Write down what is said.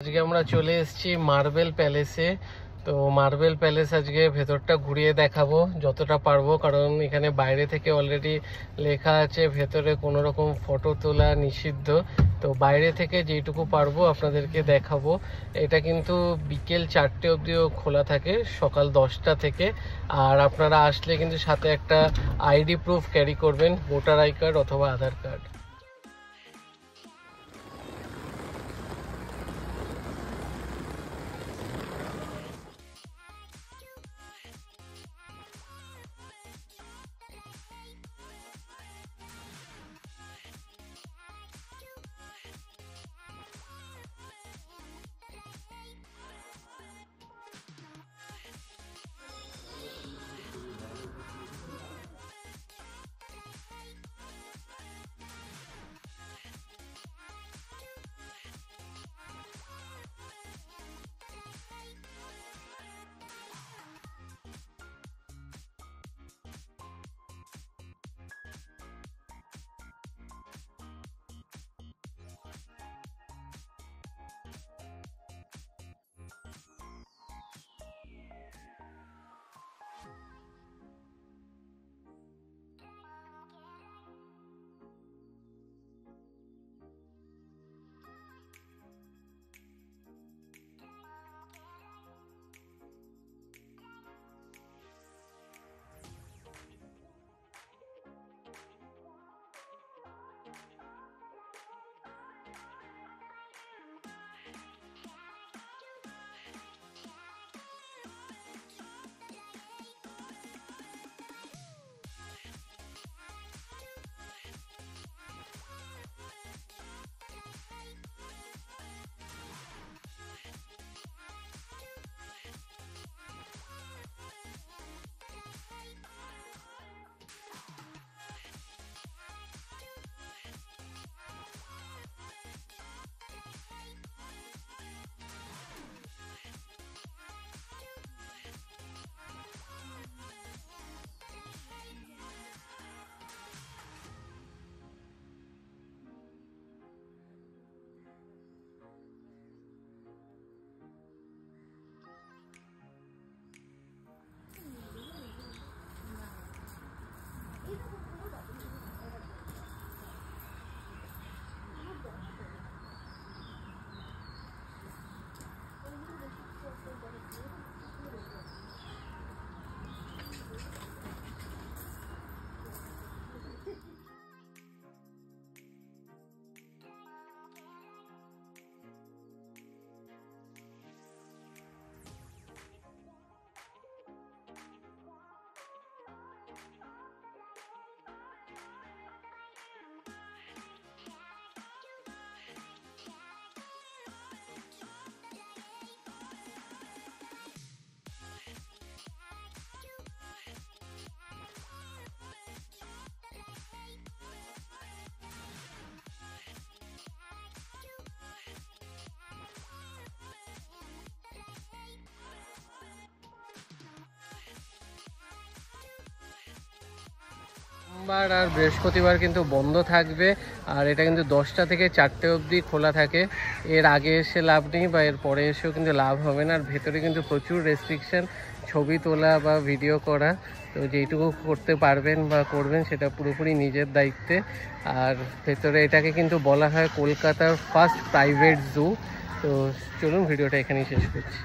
আজকে আমরা চলে এসেছি মার্বেল প্যালেসে। তো মার্বেল প্যালেস আজকে ভেতরটা ঘুরিয়ে দেখাবো যতটা পারবো, কারণ এখানে বাইরে থেকে অলরেডি লেখা আছে ভেতরে কোনো রকম ফটো তোলা নিষিদ্ধ। তো বাইরে থেকে যেটুকু পারবো আপনাদেরকে দেখাবো। এটা কিন্তু বিকেল 4টে অবধিও খোলা থাকে, সকাল 10টা থেকে। আর আপনারা আসলে কিন্তু সাথে একটা আইডি প্রুফ ক্যারি করবেন, ভোটার আই কার্ড অথবা আধার কার্ড। সোমবার আর বৃহস্পতিবার কিন্তু বন্ধ থাকবে, আর এটা কিন্তু 10টা থেকে 4টে অবধি খোলা থাকে। এর আগে এসে লাভ নেই বা এর পরে এসেও কিন্তু লাভ হবে না। আর ভেতরে কিন্তু প্রচুর রেস্ট্রিকশন, ছবি তোলা বা ভিডিও করা। তো যেইটুকু করতে পারবেন বা করবেন সেটা পুরোপুরি নিজের দায়িত্বে। আর ভেতরে এটাকে কিন্তু বলা হয় কলকাতার ফার্স্ট প্রাইভেট জু। তো চলুন ভিডিওটা এখানেই শেষ করছি।